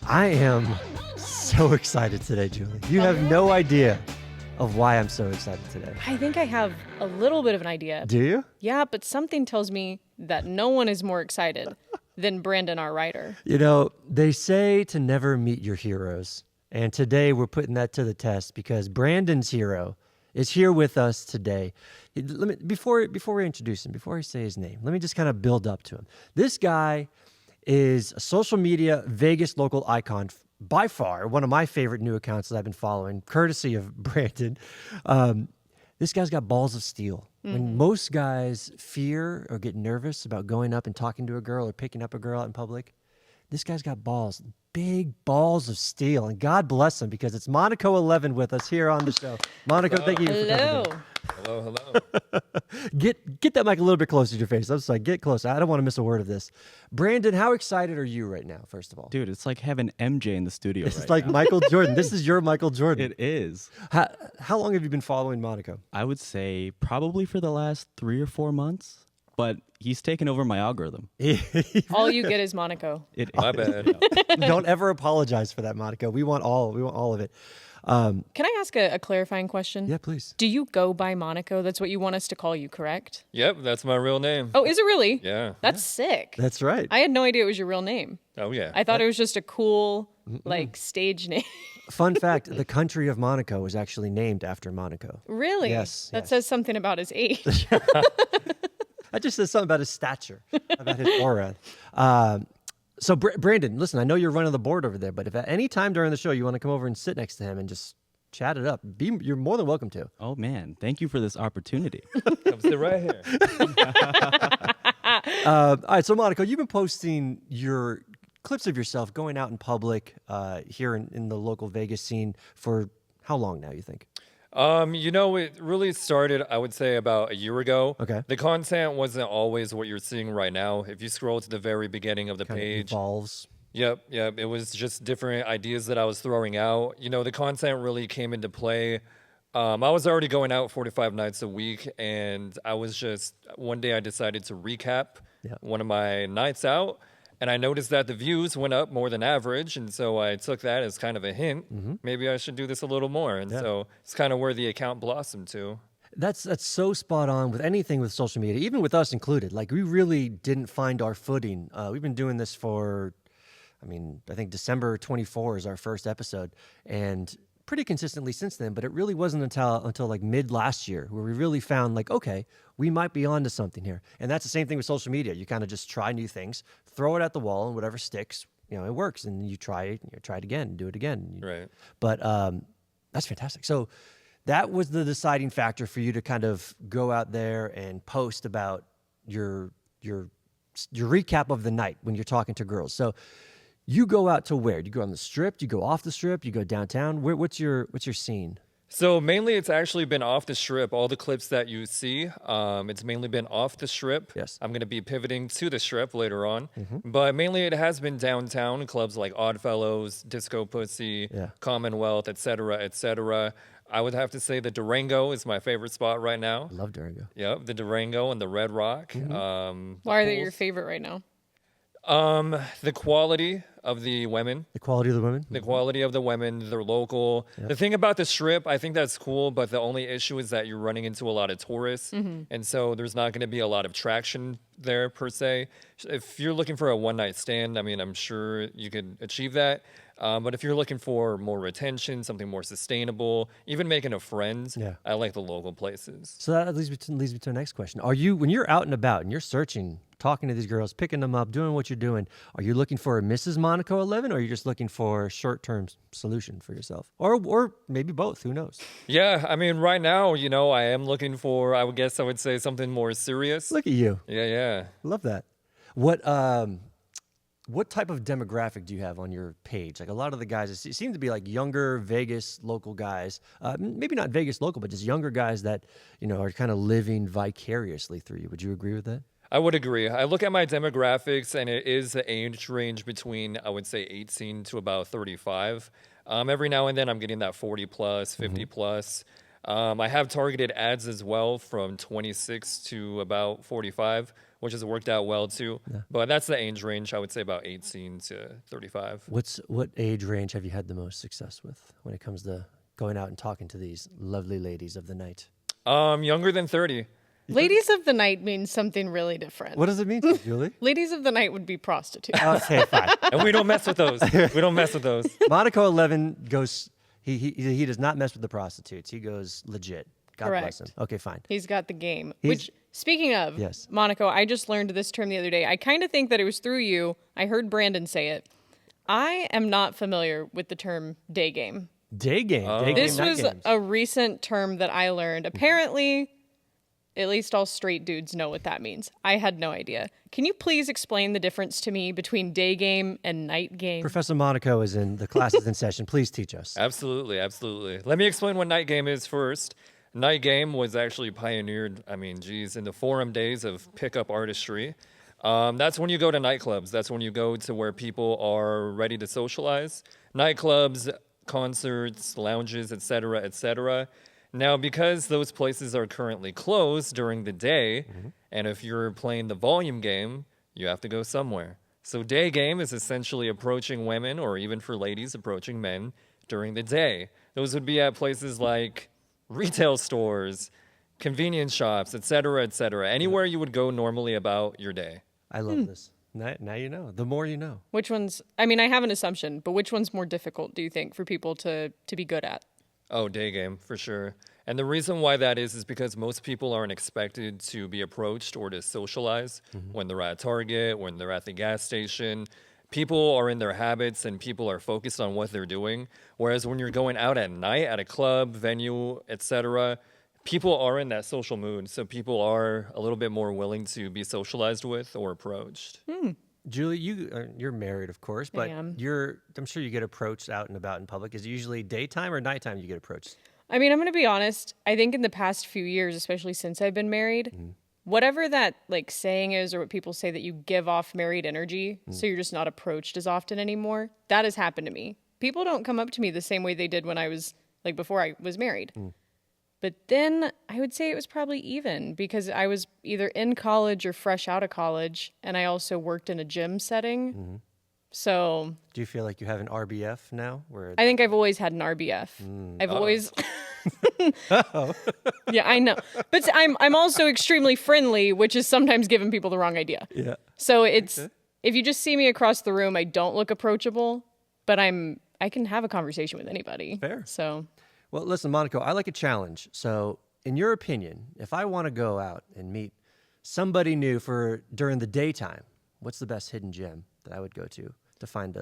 I am so excited today, Julie. You have no idea of why I'm so excited today. I think I have a little bit of an idea. Do you? Yeah, but something tells me that no one is more excited than Brandon, our writer. You know, they say to never meet your heroes. And today we're putting that to the test because Brandon's hero is here with us today. Before we introduce him, before I say his name, let me just kind of build up to him. This guy is a social media Vegas local icon, by far one of my favorite new accounts that I've been following, courtesy of Brandon. This guy's got balls of steel. Mm-hmm. When most guys fear or get nervous about going up and talking to a girl or picking up a girl out in public, this guy's got balls, big balls of steel. And God bless him because it's Monaco 11 with us here on the show. Monaco, thank you for coming in. Hello. Get that mic a little bit closer to your face. I'm sorry, get closer. I don't want to miss a word of this. Brandon, how excited are you right now, first of all? Dude, it's like having MJ in the studio It's like now. Michael Jordan. This is your Michael Jordan. It is. How long have you been following Monaco? I would say probably for the last 3 or 4 months, but he's taken over my algorithm. All you get is Monaco. My bad. Don't ever apologize for that, Monaco. We want all of it. Can I ask a clarifying question? Yeah, please. Do you go by Monaco? That's what you want us to call you, correct? Yep, that's my real name. Oh, is it really? Yeah. That's sick. That's right. I had no idea it was your real name. Oh, yeah. I thought it was just a cool, stage name. Fun fact, the country of Monaco was actually named after Monaco. Really? Yes. That says something about his age. That just says something about his stature, about his aura. So, Brandon, listen, I know you're running the board over there, but if at any time during the show you want to come over and sit next to him and just chat it up, you're more than welcome to. Oh, man. Thank you for this opportunity. Come sit right here. All right, so, Monaco, you've been posting your clips of yourself going out in public here in the local Vegas scene for how long now, you think? It really started, I would say, about a year ago. Okay. The content wasn't always what you're seeing right now. If you scroll to the very beginning of the Kind page. of evolves. Yep. It was just different ideas that I was throwing out. The content really came into play. I was already going out 45 nights a week, and one day I decided to recap one of my nights out. And I noticed that the views went up more than average, and so I took that as kind of a hint. Mm-hmm. Maybe I should do this a little more. And so it's kind of where the account blossomed to. That's so spot on with anything with social media, even with us included. Like, we really didn't find our footing. We've been doing this for, I think December 24 is our first episode, and pretty consistently since then, but it really wasn't until like mid last year where we really found like, okay, we might be onto something here. And that's the same thing with social media. You kind of just try new things, throw it at the wall, and whatever sticks, it works. And you try it, and you try it again, do it again. Right. But that's fantastic. So that was the deciding factor for you to kind of go out there and post about your recap of the night when you're talking to girls. So you go out to where? Do you go on the strip? Do you go off the strip? Do you go downtown? What's your scene? So mainly it's actually been off the strip. All the clips that you see, it's mainly been off the strip. Yes. I'm going to be pivoting to the strip later on. Mm-hmm. But mainly it has been downtown, clubs like Oddfellows, Disco Pussy, Commonwealth, et cetera. I would have to say the Durango is my favorite spot right now. I love Durango. Yep, the Durango and the Red Rock. Mm-hmm. Why are they your favorite right now? The quality of the women. The quality of the women? The quality of the women, they're local. Yep. The thing about the strip, I think that's cool, but the only issue is that you're running into a lot of tourists, and so there's not going to be a lot of traction there per se. If you're looking for a one-night stand, I'm sure you could achieve that. But if you're looking for more retention, something more sustainable, even making a friend, I like the local places. So that leads me to the next question. When you're out and about and you're searching, talking to these girls, picking them up, doing what you're doing, are you looking for a Mrs. Monaco 11, or are you just looking for a short-term solution for yourself? Or maybe both, who knows? Yeah, right now, I am looking for, I would say something more serious. Look at you. Yeah. Love that. What type of demographic do you have on your page? Like, a lot of the guys, it seem to be like younger Vegas local guys, maybe not Vegas local, but just younger guys that, are kind of living vicariously through you. Would you agree with that? I would agree. I look at my demographics, and it is the age range between, I would say, 18 to about 35. Every now and then, I'm getting that 40 plus, 50 plus. I have targeted ads as well from 26 to about 45, which has worked out well too. But that's the age range. I would say about 18 to 35. What age range have you had the most success with when it comes to going out and talking to these lovely ladies of the night? Younger than 30. Ladies of the night means something really different. What does it mean to you, Julie? Ladies of the night would be prostitutes. Okay, fine. And we don't mess with those. We don't mess with those. Monaco 11 goes. He does not mess with the prostitutes. He goes legit. God bless him. Correct. Okay, fine. He's got the game. He's- Which, speaking of, Yes. Monaco, I just learned this term the other day. I kind of think that it was through you. I heard Brandon say it. I am not familiar with the term day game. Day game. Day This game, night was games. a recent term that I learned. Apparently, at least all straight dudes know what that means. I had no idea. Can you please explain the difference to me between day game and night game? Professor Monaco is in the classes in session. Please teach us. Absolutely, absolutely. Let me explain what night game is first. Night game was actually pioneered, in the forum days of pickup artistry. That's when you go to nightclubs. That's when you go to where people are ready to socialize. Nightclubs, concerts, lounges, etc., etc. Now, because those places are currently closed during the day, and if you're playing the volume game, you have to go somewhere. So day game is essentially approaching women, or even for ladies, approaching men during the day. Those would be at places like retail stores, convenience shops, etc., etc. Anywhere you would go normally about your day. I love this. Now you know. The more you know. Which one's, I mean, I have an assumption, but which one's more difficult, do you think, for people to be good at? Oh, day game, for sure. And the reason why that is because most people aren't expected to be approached or to socialize when they're at Target, when they're at the gas station. People are in their habits and people are focused on what they're doing. Whereas when you're going out at night at a club, venue, etc., people are in that social mood. So people are a little bit more willing to be socialized with or approached. Julie, you're married, of course, but am. I'm sure you get approached out and about in public. Is it usually daytime or nighttime you get approached? I mean, I'm going to be honest. I think in the past few years, especially since I've been married, whatever that like saying is or what people say that you give off married energy, so you're just not approached as often anymore, that has happened to me. People don't come up to me the same way they did when I was like before I was married. But then I would say it was probably even because I was either in college or fresh out of college, and I also worked in a gym setting. So Do you feel like you have an RBF now? Where I think I've always had an RBF. I've always Yeah, I know. But I'm also extremely friendly, which is sometimes giving people the wrong idea. Yeah. So it's if you just see me across the room, I don't look approachable, but I can have a conversation with anybody. Fair. So Well, listen, Monaco, I like a challenge. So, in your opinion, if I want to go out and meet somebody new for during the daytime, what's the best hidden gem that I would go to find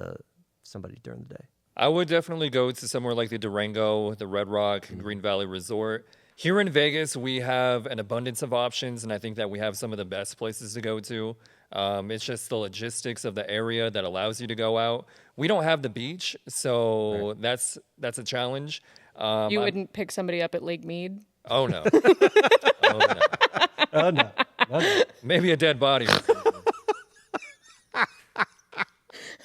somebody during the day? I would definitely go to somewhere like the Durango, the Red Rock, Green Valley Resort. Here in Vegas, we have an abundance of options, and I think that we have some of the best places to go to. It's just the logistics of the area that allows you to go out. We don't have the beach, so that's a challenge. you wouldn't pick somebody up at Lake Mead? Oh, no. Oh, no. Oh, no. No. Maybe a dead body.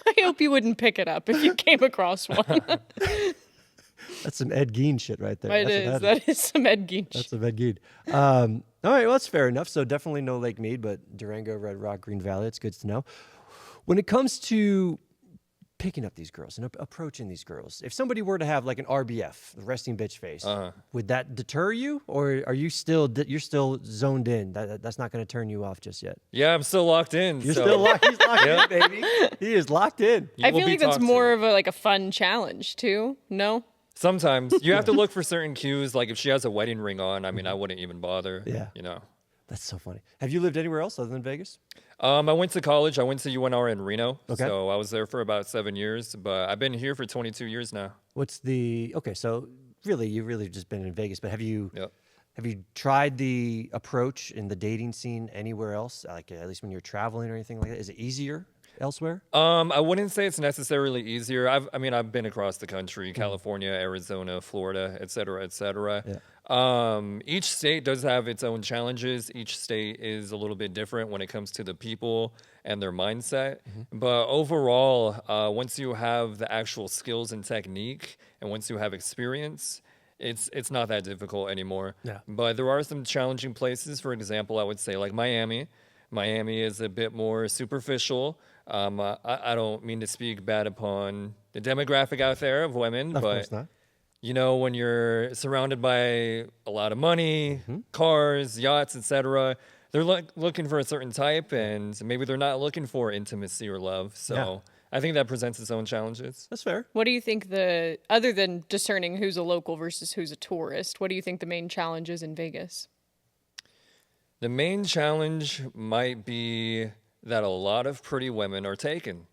I hope you wouldn't pick it up if you came across one. That's some Ed Gein shit right there. It That's what is. that That is some Ed Gein That's shit. some Ed Gein. All right, well, that's fair enough. So definitely no Lake Mead, but Durango, Red Rock, Green Valley, it's good to know. When it comes to picking up these girls and approaching these girls, if somebody were to have like an RBF, the resting bitch face, would that deter you, or are you you're still zoned in? That's not going to turn you off just yet. Yeah, I'm still locked in. You're so still locked. He's locked in, baby. He is locked in. you I will feel be like that's talked more to. of a fun challenge too. No? Sometimes you have to look for certain cues. Like if she has a wedding ring on, I wouldn't even bother. Yeah. You know. That's so funny. Have you lived anywhere else other than Vegas? I went to college. I went to UNR in Reno. Okay. So I was there for about 7 years, but I've been here for 22 years now. So really, you've really just been in Vegas, but have you Yep. tried the approach in the dating scene anywhere else? Like at least when you're traveling or anything like that? Is it easier elsewhere? I wouldn't say it's necessarily easier. I've been across the country, California, Arizona, Florida, et cetera, et cetera. Yeah. Each state does have its own challenges. Each state is a little bit different when it comes to the people and their mindset. But overall, once you have the actual skills and technique, and once you have experience, it's not that difficult anymore. Yeah. But there are some challenging places. For example, I would say like Miami. Miami is a bit more superficial. I don't mean to speak bad upon the demographic out there of women, Of but course not. you know, when you're surrounded by a lot of money, cars, yachts, etc., they're looking for a certain type, and maybe they're not looking for intimacy or love. So Yeah. I think that presents its own challenges. That's fair. What do you think other than discerning who's a local versus who's a tourist, what do you think the main challenge is in Vegas? The main challenge might be that a lot of pretty women are taken.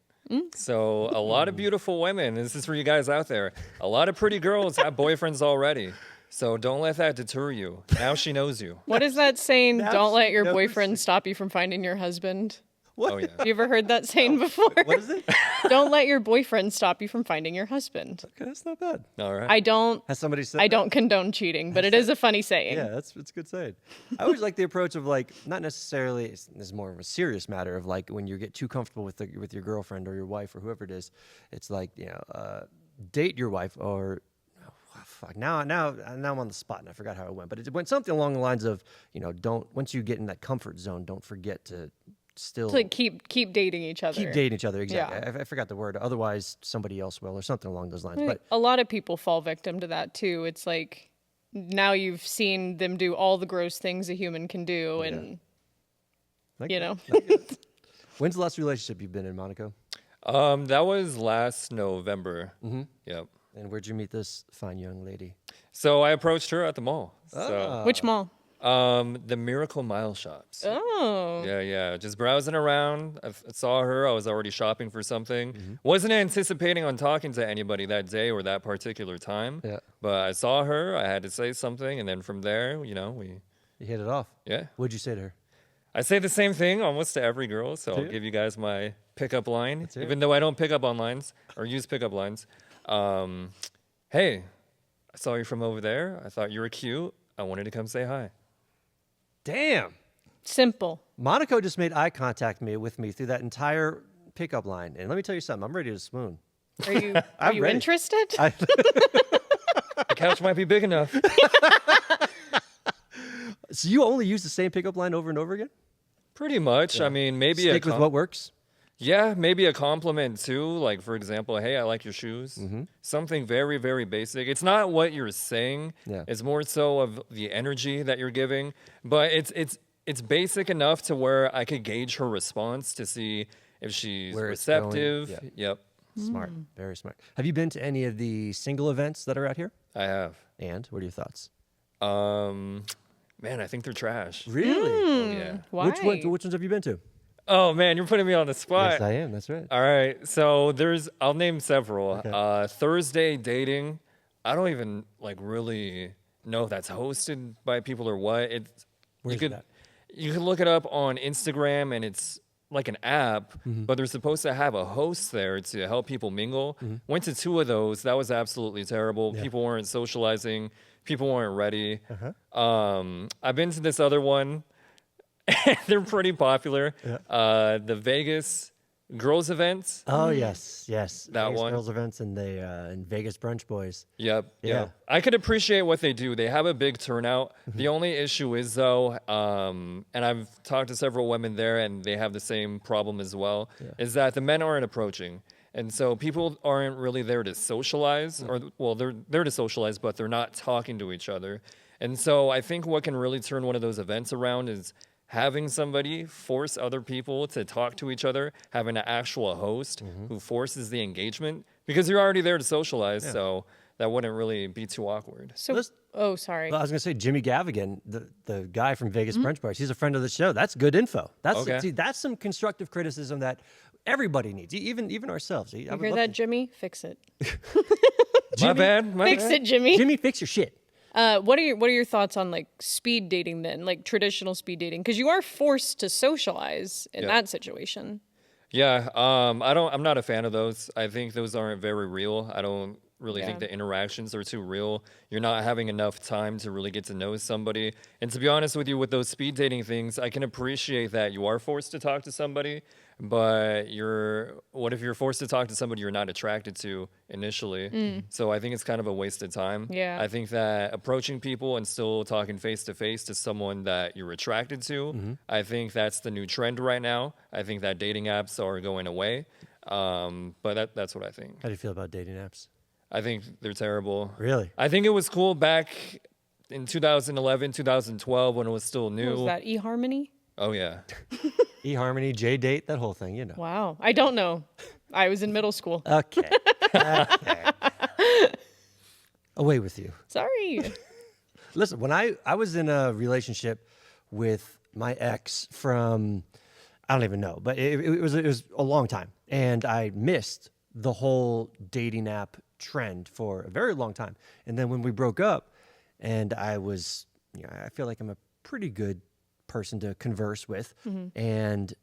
So a lot of beautiful women, this is for you guys out there, a lot of pretty girls have boyfriends already. So don't let that deter you. Now she knows you. What is that saying? Now Don't let she your knows. boyfriend stop you from finding your husband. What? Oh, yeah. You ever heard that saying before? What is it? Don't let your boyfriend stop you from finding your husband. Okay, that's not bad. All right. I don't Has somebody said I that? don't condone cheating, but it is a funny saying. Yeah, it's a good saying. I always like the approach of like not necessarily. It's more of a serious matter of like when you get too comfortable with your girlfriend or your wife or whoever it is. It's like date your wife or fuck. Now I'm on the spot and I forgot how it went, but it went something along the lines of don't once you get in that comfort zone, don't forget to still To like keep dating each other. keep dating each other. Exactly. Yeah. I forgot the word. Otherwise, somebody else will or something along those lines. I think But a lot of people fall victim to that too. It's like now you've seen them do all the gross things a human can do, and like, you know. when's the last relationship you've been in, Monaco? That was last November. Yep. And where'd you meet this fine young lady? So I approached her at the mall. So, Which mall? the Miracle Mile shops. Oh, Yeah. Just browsing around. I saw her. I was already shopping for something. Wasn't anticipating on talking to anybody that day or that particular time. Yeah. But I saw her. I had to say something, and then from there, we You hit it off. yeah. What'd you say to her? I say the same thing almost to every girl, so Do I'll you? give you guys my pickup line, Let's hear even though I don't pick up on lines or use pickup lines. Hey, I saw you from over there. I thought you were cute. I wanted to come say hi. Damn. simple. Monaco just made eye contact with me through that entire pickup line. And let me tell you something, I'm ready to swoon. Are you I'm ready. interested? The couch might be big enough. So you only use the same pickup line over and over again? Pretty much. I mean, maybe Stick with what works? Yeah, maybe a compliment too. Like, for example, hey, I like your shoes. Something very, very basic. It's not what you're saying. Yeah. It's more so of the energy that you're giving. But it's basic enough to where I could gauge her response to see if she's Where it's going. receptive. Yeah. Yep, Smart. Very smart. Have you been to any of the single events that are out here? I have. And what are your thoughts? Man, I think they're trash. Really? Oh, yeah. Why? Which ones have you been to? Oh man, you're putting me on the spot. Yes, I am. That's right. All right, so I'll name several. Okay. Thursday dating. I don't even really know if that's hosted by people or what. Where's that? You could look it up on Instagram, and it's like an app, Mm-hmm. but they're supposed to have a host there to help people mingle. Went to 2 of those. That was absolutely terrible. Yeah. People weren't socializing. People weren't ready. Uh-huh. I've been to this other one. They're pretty popular. Yeah. The Vegas girls events. Oh yes. That Vegas one. Girls events and and Vegas Brunch Boys. Yep. Yeah. I could appreciate what they do. They have a big turnout. The only issue is though, and I've talked to several women there, and they have the same problem as well. Is that the men aren't approaching, and so people aren't really there to socialize, or they're there to socialize, but they're not talking to each other. And so I think what can really turn one of those events around is having somebody force other people to talk to each other, having an actual host who forces the engagement, because you're already there to socialize, so that wouldn't really be too awkward. So, Let's- oh, sorry. Well, I was gonna say Jimmy Gavigan, the guy from Vegas Brunch Boys. He's a friend of the show. That's good info. Okay. See, that's some constructive criticism that everybody needs, even ourselves. You hear that, Jimmy? Fix it. My bad. Fix it, Jimmy. Jimmy, fix your shit. What are your thoughts on like speed dating then, like traditional speed dating? Because you are forced to socialize in that situation. Yeah, I'm not a fan of those. I think those aren't very real. I don't really think Yeah. the interactions are too real. You're not having enough time to really get to know somebody. And to be honest with you, with those speed dating things, I can appreciate that you are forced to talk to somebody, but what if you're forced to talk to somebody you're not attracted to initially? So I think it's kind of a waste of time. Yeah. I think that approaching people and still talking face to face to someone that you're attracted to, I think that's the new trend right now. I think that dating apps are going away. But that's what I think. How do you feel about dating apps? I think they're terrible. Really? I think it was cool back in 2011, 2012 when it was still What new. was that eHarmony? Oh, yeah. eHarmony, J-Date, that whole thing, you know. Wow. I don't know. I was in middle school. Okay. Okay. Away with you. Sorry. Listen, when I was in a relationship with my ex from, I don't even know, but it was a long time, and I missed the whole dating app trend for a very long time. And then when we broke up, and I was, I feel like I'm a pretty good person to converse with, and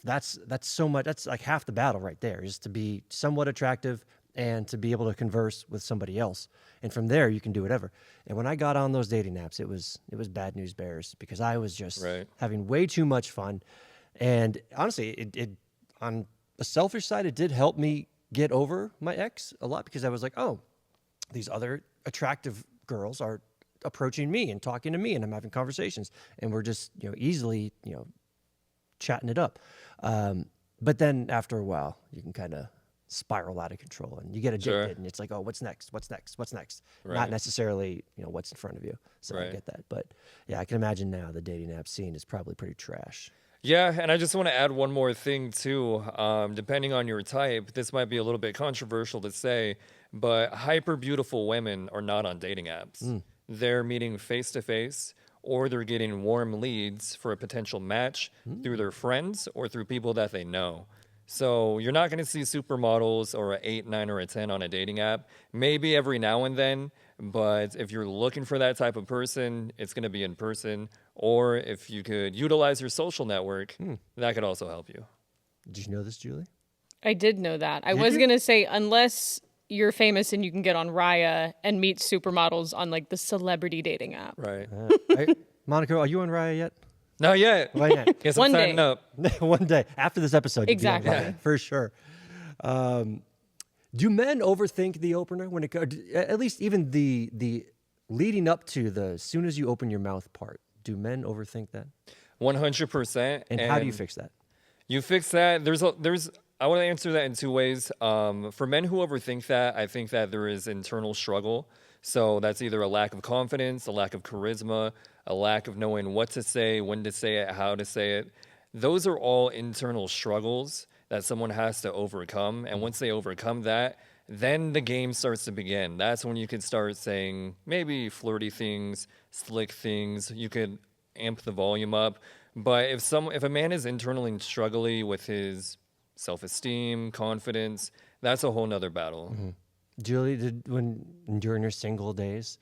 that's so much. That's like half the battle right there, is to be somewhat attractive and to be able to converse with somebody else. And from there, you can do whatever. And when I got on those dating apps, it was bad news bears, because I was just Right. having way too much fun. And honestly, it on a selfish side, it did help me get over my ex a lot, because I was like, oh, these other attractive girls are approaching me and talking to me, and I'm having conversations, and we're just easily chatting it up. But then after a while, you can kind of spiral out of control, and you get addicted, Sure. and it's like, oh, what's next? What's next? What's next? Not Right. necessarily what's in front of you. So I Right. get that, but yeah, I can imagine now the dating app scene is probably pretty trash. Yeah, and I just want to add one more thing too. Depending on your type, this might be a little bit controversial to say, but hyper beautiful women are not on dating apps. They're meeting face to face, or they're getting warm leads for a potential match through their friends or through people that they know. So you're not going to see supermodels or an 8, 9, or a 10 on a dating app. Maybe every now and then, but if you're looking for that type of person, it's going to be in person. Or if you could utilize your social network, that could also help you. Did you know this, Julie? I did know that. I was you? going to say, unless you're famous and you can get on Raya and meet supermodels on like the celebrity dating app. Right. Monaco, are you on Raya yet? Not yet. Why not? Guess One I'm day. signing up. One day after this episode, you'll be on Exactly. Raya, for sure. Do men overthink the opener when it comes? At least even the leading up to the as soon as you open your mouth part. Do men overthink that? 100%. And how do you fix that? You fix that. I want to answer that in two ways. For men who overthink that, I think that there is internal struggle. So that's either a lack of confidence, a lack of charisma, a lack of knowing what to say, when to say it, how to say it. Those are all internal struggles that someone has to overcome. And once they overcome that, then the game starts to begin. That's when you can start saying maybe flirty things, slick things. You could amp the volume up. But if a man is internally struggling with his self-esteem, confidence, that's a whole nother battle. Julie, during your single days,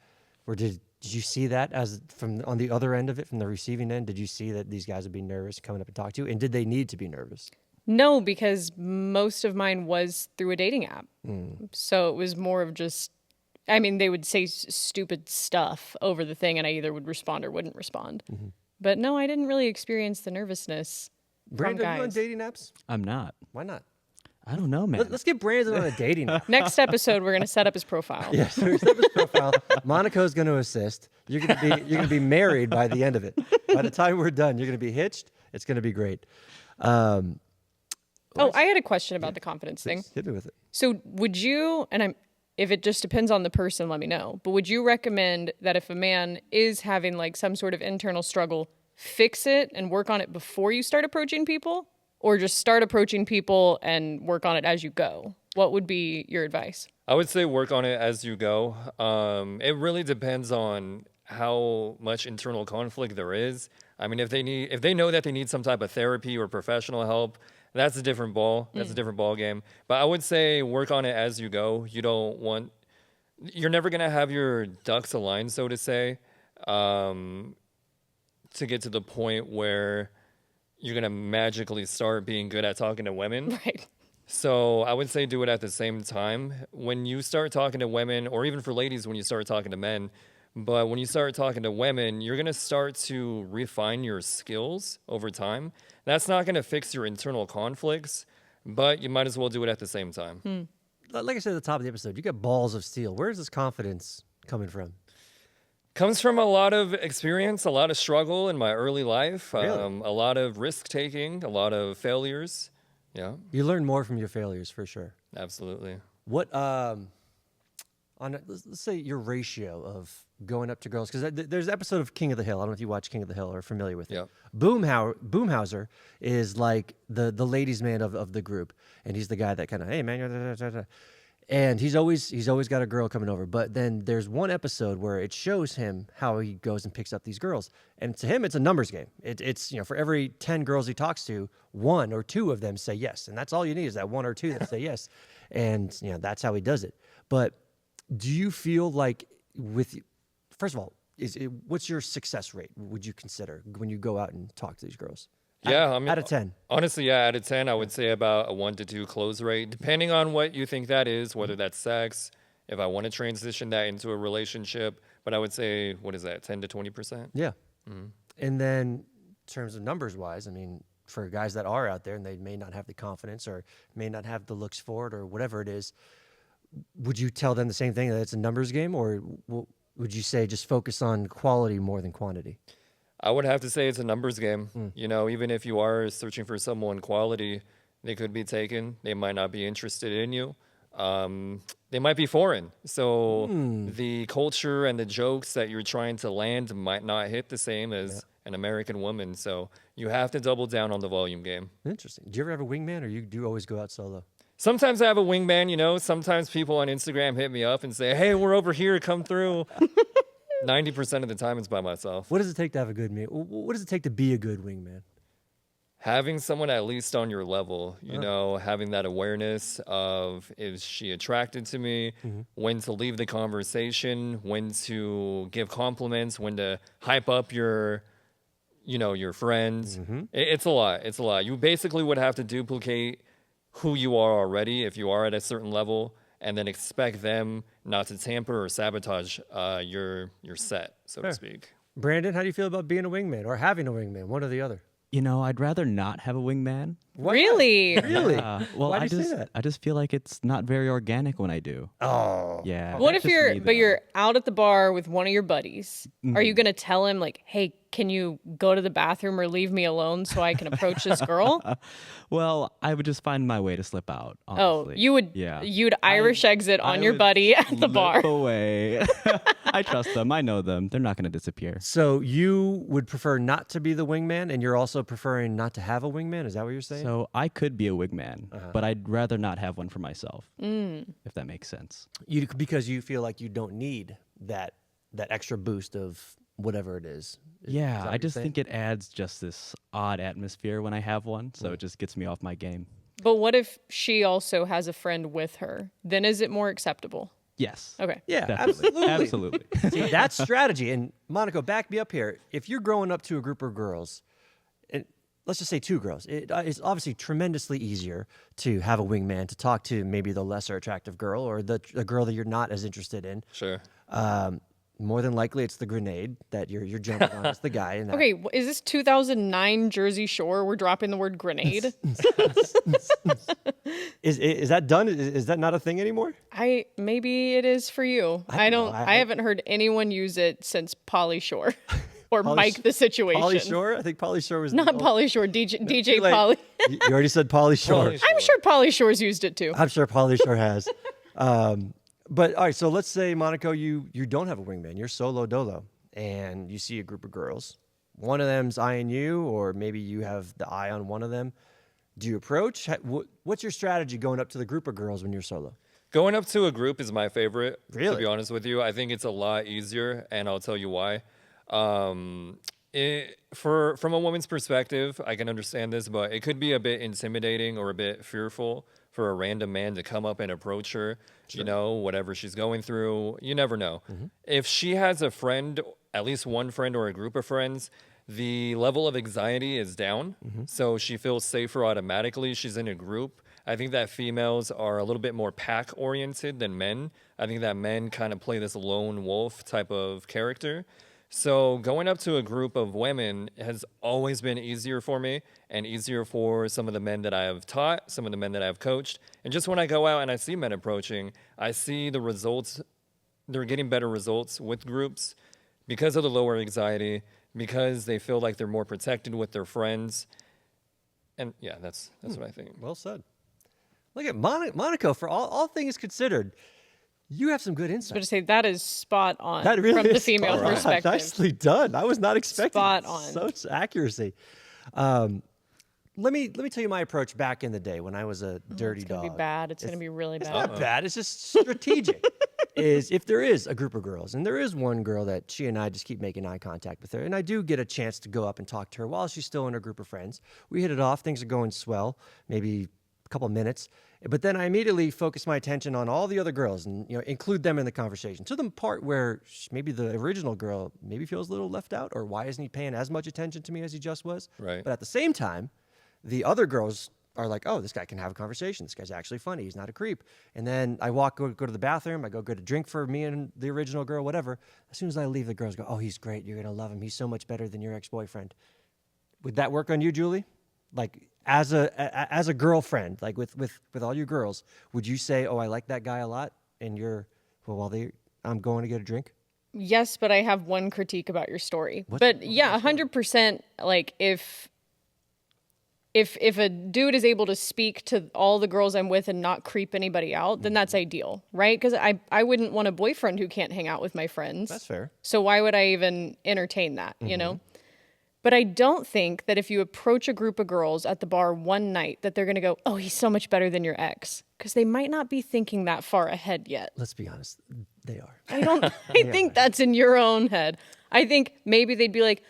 or did you see that as from on the other end of it, from the receiving end? Did you see that these guys would be nervous coming up and talk to you, and did they need to be nervous? No, because most of mine was through a dating app. So it was more of just, I mean, they would say stupid stuff over the thing, and I either would respond or wouldn't respond. But no, I didn't really experience the nervousness from Brandon, are you on guys. dating apps? I'm not. Why not? I don't know, man. Let's get Brandon on a dating app. Next episode, we're going to set up his profile. Yeah, so we set up his profile. Monaco's going to assist. You're gonna be married by the end of it. By the time we're done, you're gonna be hitched. It's gonna be great. Oh, I had a question about the confidence thing. Hit me with it. So would you, if it just depends on the person, let me know, but would you recommend that if a man is having like some sort of internal struggle, fix it and work on it before you start approaching people, or just start approaching people and work on it as you go? What would be your advice? I would say work on it as you go. It really depends on how much internal conflict there is. I mean, if they know that they need some type of therapy or professional help, that's a different ball. That's a different ball game. But I would say work on it as you go. You're never gonna have your ducks aligned, so to say, to get to the point where you're gonna magically start being good at talking to women. Right. So I would say do it at the same time. When you start talking to women, or even for ladies, when you start talking to men, but when you start talking to women, you're going to start to refine your skills over time. That's not going to fix your internal conflicts, but you might as well do it at the same time. Like I said at the top of the episode, you got balls of steel. Where's this confidence coming from? Comes from a lot of experience, a lot of struggle in my early life, Really? a lot of risk taking, a lot of failures. Yeah, You learn more from your failures for sure. absolutely. What let's say your ratio of going up to girls, because there's an episode of King of the Hill. I don't know if you watch King of the Hill or are familiar with it. Yep. Boomhauser is like the ladies' man of the group, and he's the guy that kind of, hey man, and he's always got a girl coming over. But then there's one episode where it shows him how he goes and picks up these girls, and to him it's a numbers game. It's for every 10 girls he talks to, 1 or 2 of them say yes, and that's all you need is that 1 or 2 that say yes, and that's how he does it. But do you feel like first of all, what's your success rate, would you consider, when you go out and talk to these girls? Yeah, I mean, out of 10. honestly, yeah, out of 10, I would say about a 1 to 2 close rate, depending on what you think that is, whether that's sex, if I want to transition that into a relationship. But I would say, what is that, 10 to 20%? Yeah. And then in terms of numbers wise, I mean, for guys that are out there and they may not have the confidence or may not have the looks for it or whatever it is, would you tell them the same thing, that it's a numbers game, or would you say just focus on quality more than quantity? I would have to say it's a numbers game. Even if you are searching for someone quality, they could be taken. They might not be interested in you. They might be foreign. So the culture and the jokes that you're trying to land might not hit the same as an American woman. So you have to double down on the volume game. Interesting. Do you ever have a wingman, or you do always go out solo? Sometimes I have a wingman, sometimes people on Instagram hit me up and say, hey, we're over here, come through. 90% of the time it's by myself. What does it take to have a good man? What does it take to be a good wingman? Having someone at least on your level, having that awareness of, is she attracted to me, when to leave the conversation, when to give compliments, when to hype up your friends. It's a lot. It's a lot. You basically would have to duplicate who you are already if you are at a certain level, and then expect them not to tamper or sabotage your set, so to speak. Brandon, how do you feel about being a wingman or having a wingman, one or the other? I'd rather not have a wingman. Really? Really? Well, Why do you say that? I just feel like it's not very organic when I do. Oh. Yeah. What that's if just me, though. you're out at the bar with one of your buddies? Are you going to tell him like, hey, can you go to the bathroom or leave me alone so I can approach this girl? Well, I would just find my way to slip out. Oh, Honestly. you'd Irish exit on I your would buddy at the bar. Slip away. I trust them. I know them. They're not going to disappear. So you would prefer not to be the wingman, and you're also preferring not to have a wingman? Is that what you're saying? So I could be a wingman, but I'd rather not have one for myself, if that makes sense. Because you feel like you don't need that extra boost of whatever it is. Is Yeah, that what I you're just saying? think it adds just this odd atmosphere when I have one, so it just gets me off my game. But what if she also has a friend with her? Then is it more acceptable? Yes. Okay. Yeah, Definitely. absolutely. Absolutely. See, that's strategy. And Monaco, back me up here. If you're growing up to a group of girls, and let's just say 2 girls, it's obviously tremendously easier to have a wingman, to talk to maybe the lesser attractive girl or the girl that you're not as interested in. Sure. More than likely, it's the grenade that you're jumping on. It's the guy. In that. Okay, is this 2009 Jersey Shore? We're dropping the word grenade. Is that done? Is that not a thing anymore? Maybe it is for you. I don't don't. know. I haven't heard anyone use it since Pauly Shore or Pauly Mike the Situation. Pauly Shore? I think Pauly Shore was Not the old- Pauly Shore. DJ Too late. Pauly. You already said Pauly Shore. Pauly Shore. I'm sure Pauly Shore's used it too. I'm sure Pauly Shore has. But all right, so let's say, Monaco, you don't have a wingman. You're solo dolo, and you see a group of girls. One of them's eyeing you, or maybe you have the eye on one of them. Do you approach? What's your strategy going up to the group of girls when you're solo? Going up to a group is my favorite, to Really? be honest with you. I think it's a lot easier, and I'll tell you why. From a woman's perspective, I can understand this, but it could be a bit intimidating or a bit fearful for a random man to come up and approach her, whatever she's going through. You never know. If she has a friend, at least one friend or a group of friends, the level of anxiety is down, so she feels safer automatically. She's in a group. I think that females are a little bit more pack oriented than men. I think that men kind of play this lone wolf type of character. So going up to a group of women has always been easier for me and easier for some of the men that I have taught, some of the men that I have coached. And just when I go out and I see men approaching, I see the results. They're getting better results with groups because of the lower anxiety, because they feel like they're more protected with their friends. And yeah, that's what I think. Well said. Look at Monaco, for all things considered. You have some good I was insight. going to say that is spot on That really from the is female spot on. perspective. Nicely done. I was not expecting Spot on. such accuracy. Let me tell you my approach back in the day when I was a dirty It's going dog. to be bad. It's going to be really It's bad. not bad. It's just strategic. Is if there is a group of girls, and there is one girl that she and I just keep making eye contact with her, and I do get a chance to go up and talk to her while she's still in her group of friends. We hit it off. Things are going swell. Maybe a couple minutes. But then I immediately focus my attention on all the other girls and include them in the conversation to the part where maybe the original girl maybe feels a little left out, or why isn't he paying as much attention to me as he just was? Right. But at the same time, the other girls are like, oh, this guy can have a conversation. This guy's actually funny. He's not a creep. And then I go to the bathroom. I go get a drink for me and the original girl, whatever. As soon as I leave, the girls go, oh, he's great. You're going to love him. He's so much better than your ex-boyfriend. Would that work on you, Julie? Like as a girlfriend, like with all you girls, would you say, "Oh, I like that guy a lot," and I'm going to get a drink? Yes, but I have one critique about your story. What's But yeah, 100%. Like if a dude is able to speak to all the girls I'm with and not creep anybody out, then that's ideal, right? Because I wouldn't want a boyfriend who can't hang out with my friends. That's fair. So why would I even entertain that, you know? But I don't think that if you approach a group of girls at the bar one night that they're going to go, oh, he's so much better than your ex. Because they might not be thinking that far ahead yet. Let's be honest, they are. I think that's in your own head. I think maybe they'd be like,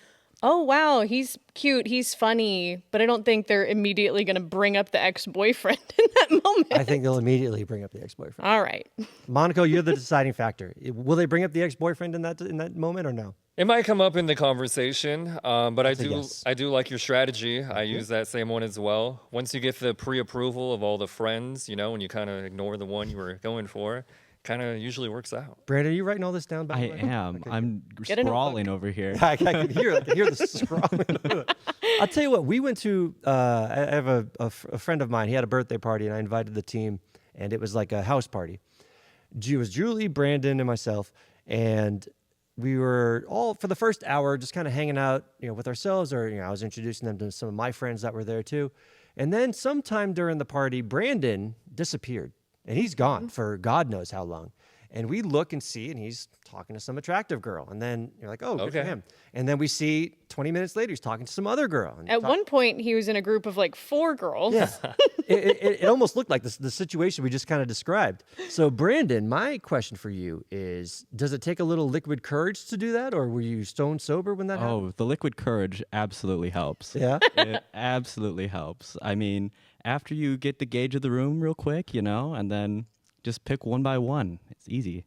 oh, wow, he's cute, he's funny. But I don't think they're immediately going to bring up the ex-boyfriend in that moment. I think they'll immediately bring up the ex-boyfriend. All right. Monaco, you're the deciding factor. Will they bring up the ex-boyfriend in that moment or no? It might come up in the conversation, but I yes. do like your strategy. I use that same one as well. Once you get the pre-approval of all the friends, and you kind of ignore the one you were going for, kind of usually works out. Brandon, are you writing all this down? By I the way? am. Okay, I'm Get a notebook. sprawling over here. I can hear the scrawling. I'll tell you what. We went to. I have a friend of mine. He had a birthday party, and I invited the team, and it was like a house party. It was Julie, Brandon, and myself, and we were all for the first hour just kind of hanging out, with ourselves, or I was introducing them to some of my friends that were there too. And then sometime during the party, Brandon disappeared, and he's gone for God knows how long. And we look and see, and he's talking to some attractive girl. And then you're like, oh, good for Okay. him. And then we see 20 minutes later, he's talking to some other girl. And At one point, he was in a group of like 4 girls. yeah, it almost looked like the situation we just kind of described. So, Brandon, my question for you is, does it take a little liquid courage to do that, or were you stone sober when that happened? Oh, the liquid courage absolutely helps. Yeah? It absolutely helps. I mean, after you get the gauge of the room real quick, and then just pick one by one. It's easy.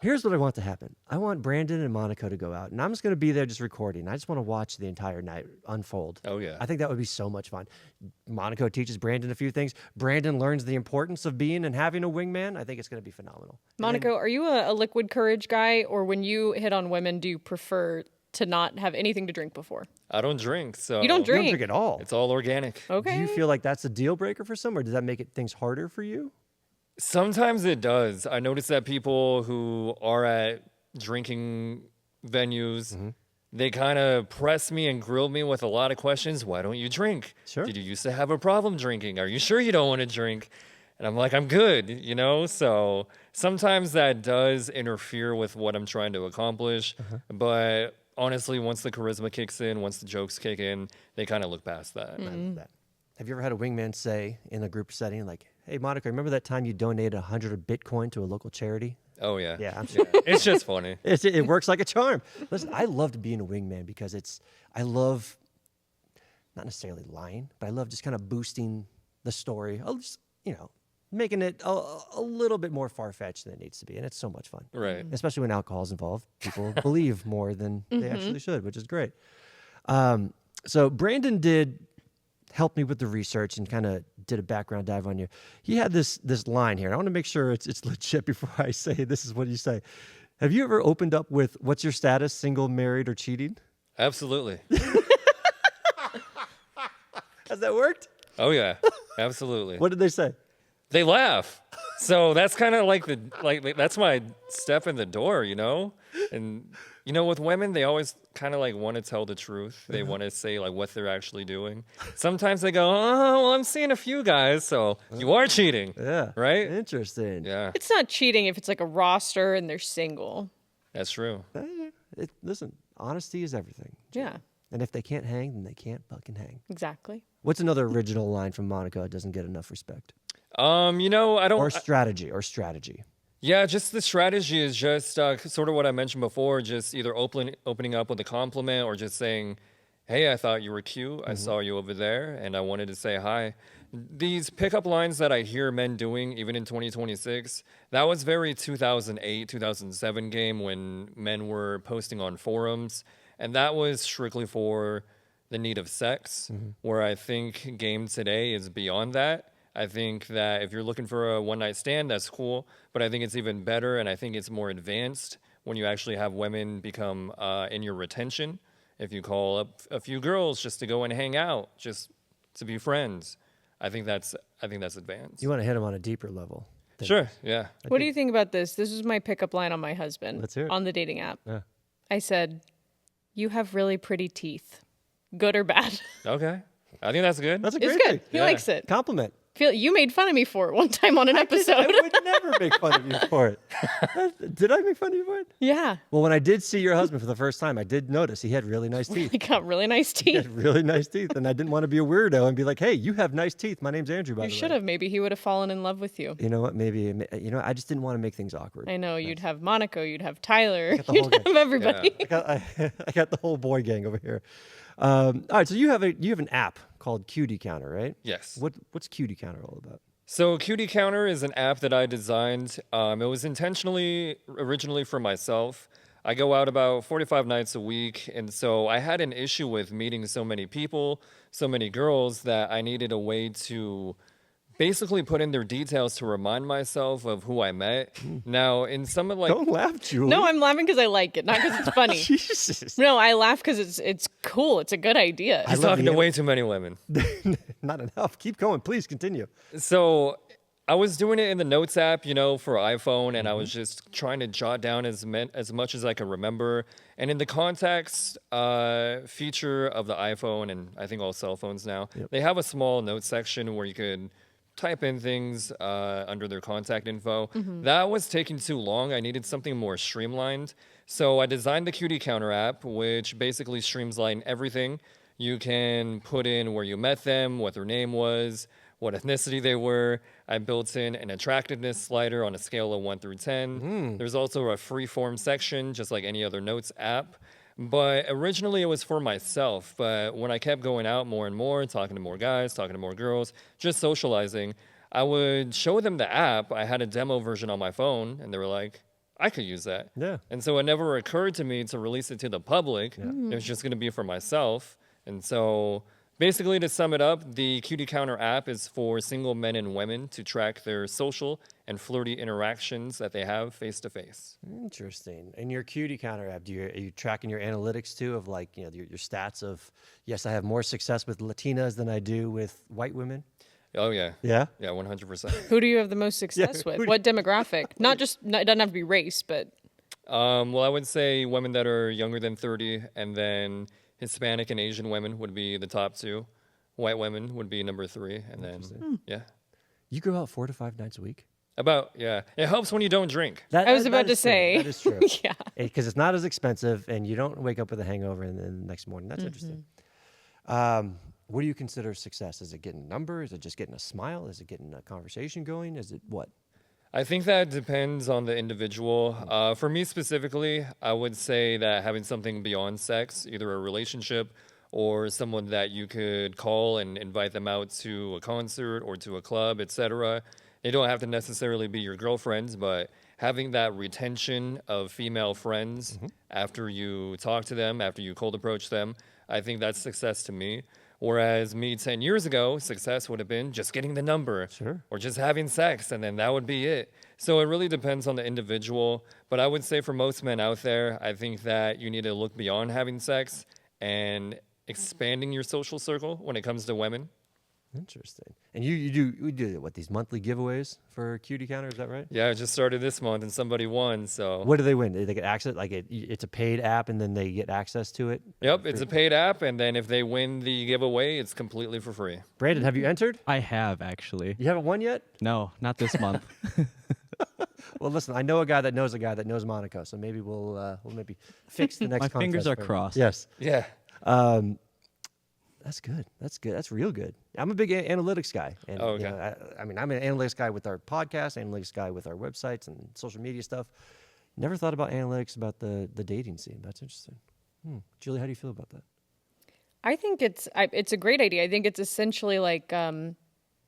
Here's what I want to happen. I want Brandon and Monaco to go out, and I'm just going to be there just recording. I just want to watch the entire night unfold. Oh, yeah. I think that would be so much fun. Monaco teaches Brandon a few things. Brandon learns the importance of being and having a wingman. I think it's going to be phenomenal. Monaco, are you a liquid courage guy, or when you hit on women, do you prefer to not have anything to drink before? I don't drink, so You don't You drink? don't drink at all. It's all organic. Okay. Do you feel like that's a deal breaker for some, or does that make things harder for you? Sometimes it does. I notice that people who are at drinking venues, they kind of press me and grill me with a lot of questions. Why don't you drink? Sure. Did you used to have a problem drinking? Are you sure you don't want to drink? And I'm like, I'm good, So sometimes that does interfere with what I'm trying to accomplish. But honestly, once the charisma kicks in, once the jokes kick in, they kind of look past that. I love that. Have you ever had a wingman say in a group setting, like, hey, Monica, remember that time you donated 100 Bitcoin to a local charity? Oh, yeah. Yeah, I'm sure. It's just funny. It works like a charm. Listen, I loved being a wingman because I love, not necessarily lying, but I love just kind of boosting the story. I'll just, making it a little bit more far-fetched than it needs to be. And it's so much fun. Right. Especially when alcohol's involved. People believe more than they actually should, which is great. So Brandon did helped me with the research and kind of did a background dive on you. He had this line here. I want to make sure it's legit before I say this is what you say. Have you ever opened up with what's your status, single, married, or cheating? Absolutely. Has that worked? Oh yeah, absolutely. What did they say? They laugh. So that's kind of like that's my step in the door, And with women, they always kind of like want to tell the truth. They want to say like what they're actually doing. Sometimes they go, "Oh, well, I'm seeing a few guys, so you are cheating." Yeah. Right? Interesting. Yeah. It's not cheating if it's like a roster and they're single. That's true. Listen, honesty is everything. Yeah, And if they can't hang, then they can't fucking hang. exactly. What's another original line from Monaco that doesn't get enough respect? I don't. Or strategy. Yeah, just the strategy is just sort of what I mentioned before. Just either opening up with a compliment or just saying, "Hey, I thought you were cute. I saw you over there, and I wanted to say hi." These pickup lines that I hear men doing, even in 2026, that was very 2008, 2007 game when men were posting on forums, and that was strictly for the need of sex. Where I think game today is beyond that. I think that if you're looking for a one-night stand, that's cool. But I think it's even better, and I think it's more advanced when you actually have women become in your retention. If you call up a few girls just to go and hang out, just to be friends, I think that's advanced. You want to hit them on a deeper level. Sure, yeah. What do you think about this? This was my pickup line on my husband. Let's hear it. On the dating app. Yeah. I said, "You have really pretty teeth. Good or bad?" Okay, I think that's good. That's a It's great good. thing. He Yeah. likes it. Compliment. You made fun of me for it one time on an I episode. would never make fun of you for it. Did I make fun of you for it? Yeah. Well, when I did see your husband for the first time, I did notice he had really nice teeth. He got really nice He had teeth. really nice teeth, and I didn't want to be a weirdo and be like, "Hey, you have nice teeth. My name's Andrew." By You the way, should have. Maybe he would have fallen in love with you. You know what? Maybe I just didn't want to make things awkward. I know. You'd have Monaco. You'd have Tyler. got the whole You'd gang. have everybody. I got the whole boy gang over here. All right, so you have an app called Cutie Counter, right? Yes. What's Cutie Counter all about? So Cutie Counter is an app that I designed. It was originally for myself. I go out about 45 nights a week, and so I had an issue with meeting so many people, so many girls, that I needed a way to basically put in their details to remind myself of who I met. Now, in some of Don't laugh, Julie. No, I'm laughing because I like it, not because it's funny. Jesus. No, I laugh because it's cool. It's a good idea. He's love talking the to way too many women. Not enough. Keep going. Please continue. So I was doing it in the Notes app, for iPhone, and I was just trying to jot down as much as I could remember. And in the contacts feature of the iPhone, and I think all cell phones now, they have a small notes section where you could type in things under their contact info. That was taking too long. I needed something more streamlined. So I designed the Cutie Counter app, which basically streamlines everything. You can put in where you met them, what their name was, what ethnicity they were. I built in an attractiveness slider on a scale of 1 through 10. There's also a free form section, just like any other notes app. But originally it was for myself. But when I kept going out more and more, talking to more guys, talking to more girls, just socializing, I would show them the app. I had a demo version on my phone, and they were like, I could use that. Yeah. And so it never occurred to me to release it to the public. It was just going to be for myself. And so basically, to sum it up, the Cutie Counter app is for single men and women to track their social and flirty interactions that they have face to face. Interesting. And your Cutie Counter app, are you tracking your analytics too of like, your stats of, yes, I have more success with Latinas than I do with white women? Oh, yeah. Yeah? Yeah, 100%. Who do you have the most success with? What demographic? It doesn't have to be race, but Well, I would say women that are younger than 30, and then Hispanic and Asian women would be the top two. White women would be number 3, and then, yeah. You go out 4 to 5 nights a week? Yeah. It helps when you don't drink. I was about to is true. say. That is true. Yeah. Because it's not as expensive, and you don't wake up with a hangover and then the next morning. That's interesting. What do you consider success? Is it getting a number? Is it just getting a smile? Is it getting a conversation going? Is it what? I think that depends on the individual. For me specifically, I would say that having something beyond sex, either a relationship or someone that you could call and invite them out to a concert or to a club, etc. They don't have to necessarily be your girlfriends, but having that retention of female friends after you talk to them, after you cold approach them, I think that's success to me. Whereas me 10 years ago, success would have been just getting the number Sure. or just having sex, and then that would be it. So it really depends on the individual. But I would say for most men out there, I think that you need to look beyond having sex and expanding your social circle when it comes to women. Interesting. And you do what, these monthly giveaways for Cutie Counter? Is that right? Yeah, I just started this month and somebody won. So What do they win? They get access, like it's a paid app, and then they get access to it. yep, it's a paid app, and then if they win the giveaway, it's completely for free. Brandon, have you entered? I have actually. You haven't won yet? No, not this month. Well, listen, I know a guy that knows Monaco, so maybe we'll maybe fix the next. My fingers contest are for him. crossed. Yes. Yeah. That's good. That's good. That's real good. I'm a big analytics guy. And, Oh, okay. you know, I mean, I'm an analytics guy with our podcast, analytics guy with our websites and social media stuff. Never thought about analytics about the dating scene. That's interesting. Julie, how do you feel about that? I think it's a great idea. I think it's essentially like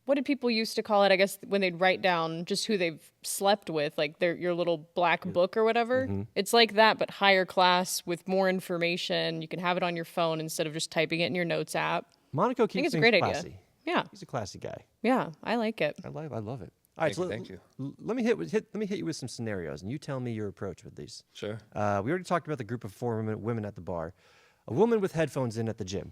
what did people used to call it? I guess when they'd write down just who they've slept with, like your little black book or whatever. It's like that, but higher class with more information. You can have it on your phone instead of just typing it in your notes app. Monaco I think keeps it's a things great classy. idea. Yeah, He's a classy guy. yeah, I like it. I love it. All right, Thank you. Let me hit you with some scenarios, and you tell me your approach with these. Sure. We already talked about the group of 4 women at the bar. A woman with headphones in at the gym.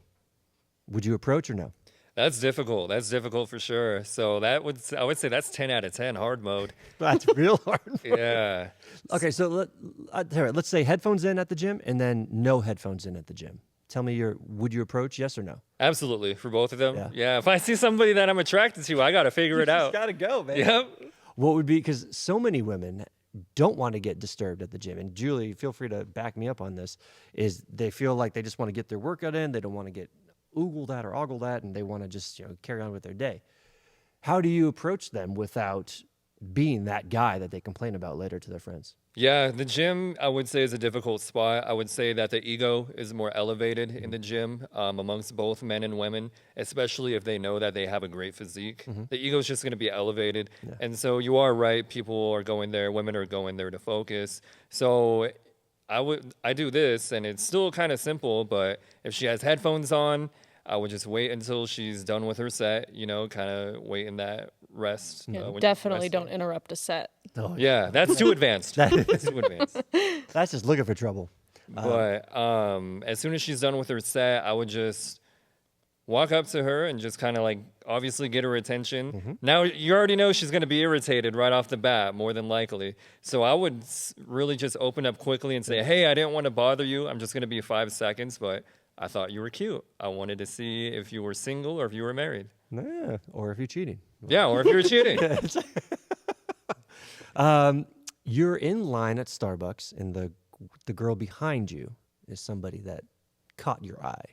Would you approach or no? That's difficult. That's difficult for sure. So I would say that's 10 out of 10 hard mode. That's real hard. Yeah. Okay, so let's say headphones in at the gym, and then no headphones in at the gym. Tell me would you approach, yes or no? Absolutely. For both of them. Yeah. Yeah. If I see somebody that I'm attracted to, I got to figure it out. Gotta go, man. Yep. What would be, because so many women don't want to get disturbed at the gym, and Julie, feel free to back me up on this, is they feel like they just want to get their workout in, they don't want to get oogled at or ogled at, and they want to just carry on with their day. How do you approach them without being that guy that they complain about later to their friends? Yeah, the gym, I would say, is a difficult spot. I would say that the ego is more elevated in the gym amongst both men and women, especially if they know that they have a great physique. The ego is just going to be elevated. Yeah. And so you are right. People are going there. Women are going there to focus. So I do this, and it's still kind of simple, but if she has headphones on, I would just wait until she's done with her set, kind of wait in that rest. Yeah, definitely don't interrupt a set. Oh, yeah, that's too advanced. That's too advanced. That's just looking for trouble. But as soon as she's done with her set, I would just walk up to her and just kind of obviously get her attention. Now, you already know she's going to be irritated right off the bat, more than likely. So I would really just open up quickly and say, hey, I didn't want to bother you. I'm just going to be 5 seconds, but I thought you were cute. I wanted to see if you were single or if you were married. Yeah, or if you're cheating. Yeah, or if you're cheating. You're in line at Starbucks, and the girl behind you is somebody that caught your eye.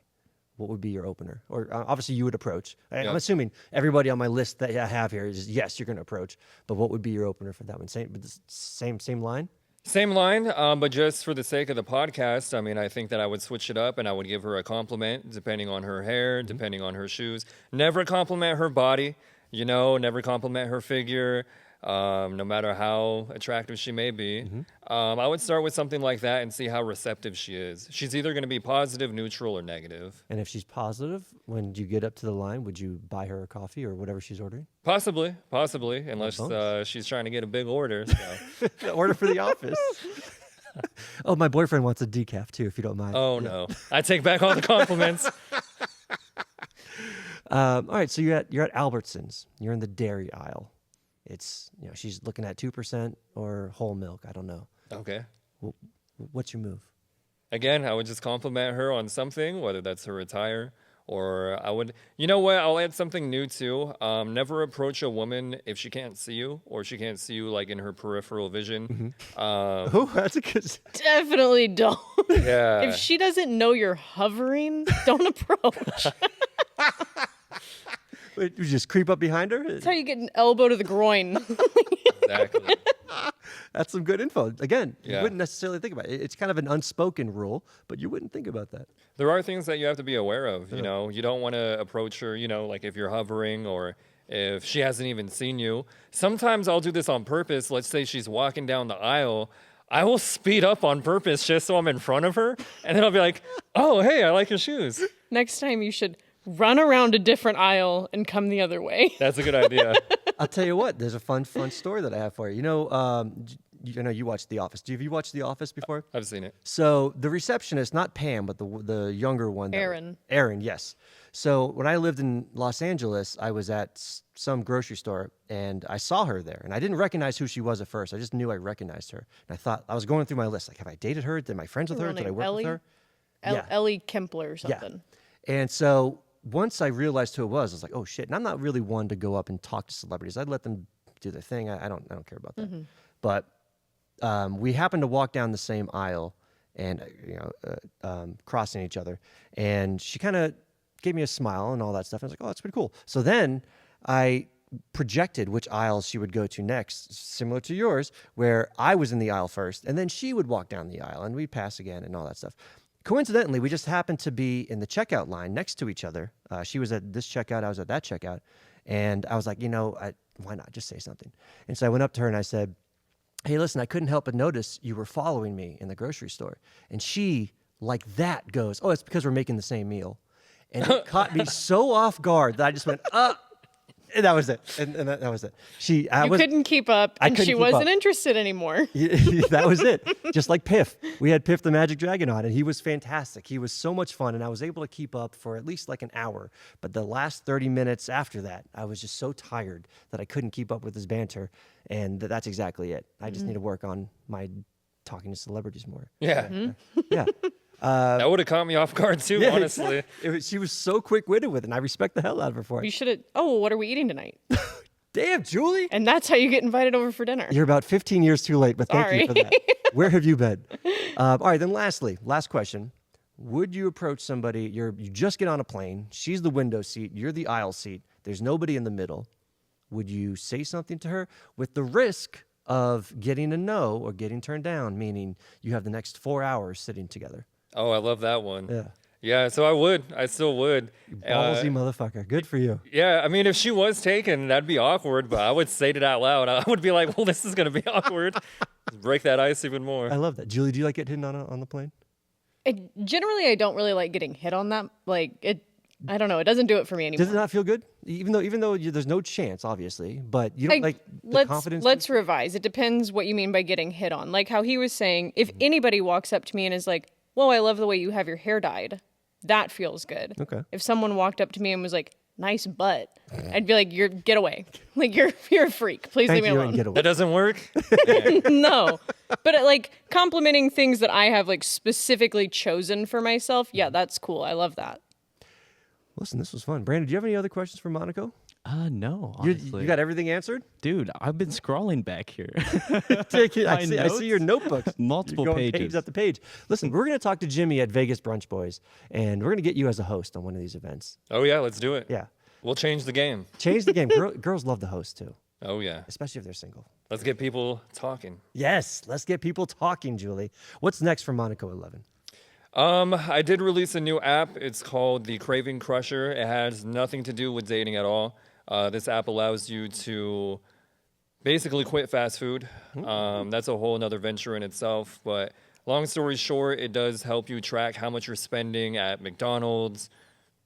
What would be your opener? Or obviously you would approach. I'm assuming everybody on my list that I have here is yes, you're going to approach. But what would be your opener for that one? Same line? Same line, but just for the sake of the podcast, I mean, I think that I would switch it up and I would give her a compliment depending on her hair, depending on her shoes. Never compliment her body, never compliment her figure, no matter how attractive she may be. I would start with something like that and see how receptive she is. She's either going to be positive, neutral, or negative. And if she's positive, when you get up to the line, would you buy her a coffee or whatever she's ordering? Possibly, unless she's trying to get a big order. So. Order for the office. Oh, my boyfriend wants a decaf too, if you don't mind. Oh, no. I take back all the compliments. All right, so you're at Albertsons. You're in the dairy aisle. It's, she's looking at 2% or whole milk. I don't know. Okay. What's your move? Again, I would just compliment her on something, whether that's her attire or I would, I'll add something new too. Never approach a woman if she can't see you or she can't see you in her peripheral vision. Oh, that's a good. Definitely don't. Yeah. If she doesn't know you're hovering, don't approach. Wait, you just creep up behind her? That's how you get an elbow to the groin. Exactly. That's some good info. Again, you Yeah. wouldn't necessarily think about it. It's kind of an unspoken rule, but you wouldn't think about that. There are things that you have to be aware of. You don't want to approach her, if you're hovering or if she hasn't even seen you. Sometimes I'll do this on purpose. Let's say she's walking down the aisle. I will speed up on purpose just so I'm in front of her. And then I'll be like, oh, hey, I like your shoes. Next time you should run around a different aisle and come the other way. That's a good idea. I'll tell you what. There's a fun story that I have for you. You know, you watched The Office. Have you watched The Office before? I've seen it. So the receptionist, not Pam, but the younger one. Erin. Erin, yes. So when I lived in Los Angeles, I was at some grocery store and I saw her there. And I didn't recognize who she was at first. I just knew I recognized her. And I thought, I was going through my list. Like, have I dated her? Did I friends with her? Did I work with her? Yeah. Ellie Kempler or something. Yeah. And so once I realized who it was, I was like, oh shit. And I'm not really one to go up and talk to celebrities. I'd let them do their thing. I don't care about that. But we happened to walk down the same aisle and crossing each other. And she kind of gave me a smile and all that stuff. And I was like, oh, that's pretty cool. So then I projected which aisle she would go to next, similar to yours, where I was in the aisle first, and then she would walk down the aisle, and we'd pass again and all that stuff. Coincidentally, we just happened to be in the checkout line next to each other. She was at this checkout, I was at that checkout, and I was like, why not just say something? And so I went up to her and I said, hey, listen, I couldn't help but notice you were following me in the grocery store. And she, like that, goes, oh, it's because we're making the same meal. And it caught me so off guard that I just went, and that was it. And that was it. You couldn't keep up, and she wasn't interested anymore. That was it. Just like Piff. We had Piff the Magic Dragon on, and he was fantastic. He was so much fun, and I was able to keep up for at least like an hour. But the last 30 minutes after that, I was just so tired that I couldn't keep up with his banter, and that's exactly it. I just need to work on my talking to celebrities more. Yeah. Yeah. That would have caught me off guard too, Yeah, honestly. exactly. She was so quick-witted with it, and I respect the hell out of her for You it. should have. Oh, what are we eating tonight? Damn, Julie. And that's how you get invited over for dinner. You're about 15 years too late, but thank you for that. Where have you been? All right, then lastly, last question. Would you approach somebody, you just get on a plane, she's the window seat, you're the aisle seat, there's nobody in the middle. Would you say something to her with the risk of getting a no or getting turned down, meaning you have the next 4 hours sitting together? Oh, I love that one. Yeah. Yeah, so I would. I still would. Ballsy motherfucker. Good for you. Yeah, I mean, if she was taken, that'd be awkward, but I would say it out loud. I would be like, well, this is going to be awkward. Break that ice even more. I love that. Julie, do you like getting hit on the plane? Generally, I don't really like getting hit on that. I don't know. It doesn't do it for me anymore. Does it not feel good? Even though there's no chance, obviously, but you don't like the confidence? Let's revise. It depends what you mean by getting hit on. Like how he was saying, if anybody walks up to me and is like, whoa, I love the way you have your hair dyed, that feels good. Okay. If someone walked up to me and was like, nice butt, I'd be like, get away. Like you're a freak. Please Thank leave me you alone. and get away. That doesn't work? No. But like complimenting things that I have like specifically chosen for myself, yeah, that's cool. I love that. Listen, this was fun. Brandon, do you have any other questions for Monaco? No, You honestly. got everything answered? Dude, I've been scrolling back here. Take it. I My see your notebooks. Multiple You're going pages. page after page. Listen, we're going to talk to Jimmy at Vegas Brunch Boys, and we're going to get you as a host on one of these events. Oh, yeah, let's do it. Yeah. We'll change the game. Change the game. Girls love the host, too, Oh, yeah. especially if they're single. Let's get people talking. Yes, let's get people talking, Julie. What's next for Monaco 11? I did release a new app. It's called the Craving Crusher. It has nothing to do with dating at all. This app allows you to basically quit fast food. That's a whole nother venture in itself. But long story short, it does help you track how much you're spending at McDonald's,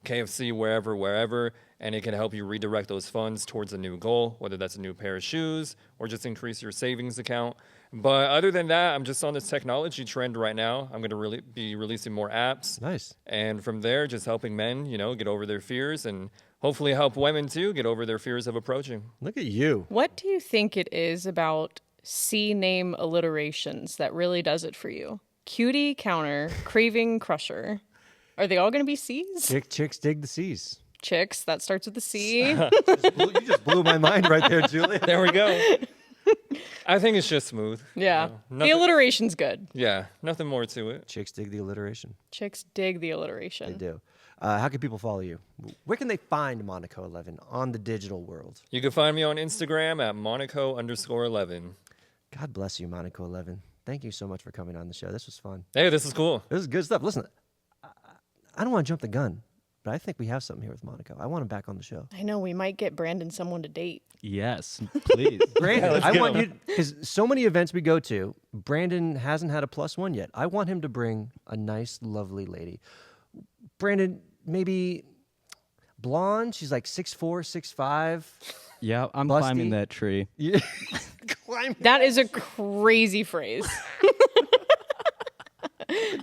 KFC, wherever, and it can help you redirect those funds towards a new goal, whether that's a new pair of shoes or just increase your savings account. But other than that, I'm just on this technology trend right now. I'm going to be releasing more apps. Nice. And from there, just helping men, get over their fears and hopefully help women too get over their fears of approaching. Look at you. What do you think it is about C name alliterations that really does it for you? Cutie Counter, Craving Crusher. Are they all going to be C's? Chicks dig the C's. Chicks, that starts with a C. You just blew my mind right there, Julie. There we go. I think it's just smooth. Yeah. The nothing- alliteration's good. Yeah, nothing more to it. Chicks dig the alliteration. Chicks dig the They alliteration. do. How can people follow you? Where can they find Monaco 11 on the digital world? You can find me on Instagram at Monaco_11. God bless you, Monaco 11. Thank you so much for coming on the show. This was fun. Hey, this is cool. This is good stuff. Listen, I don't want to jump the gun, but I think we have something here with Monaco. I want him back on the show. I know, we might get Brandon someone to date. Yes, please. Brandon, let's I get want him. you, because so many events we go to, Brandon hasn't had a +1 yet. I want him to bring a nice, lovely lady. Brandon, maybe blonde. She's like 6'4", 6'5". Yeah, I'm Busty. climbing that tree. Yeah. Climb That is a crazy phrase.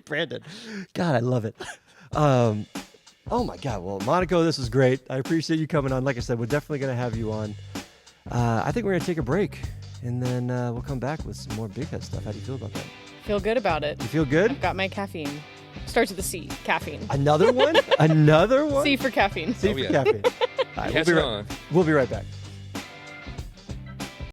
Brandon. God, I love it. Oh my God. Well, Monaco, this was great. I appreciate you coming on. Like I said, we're definitely going to have you on. I think we're going to take a break, and then we'll come back with some more BigHead stuff. How do you feel about that? Feel good about it. You feel good? Got my caffeine. Starts with a C. Caffeine. Another one? Another one? C for caffeine. C Oh, for yeah. caffeine. All right, Catch you on. we'll be right back.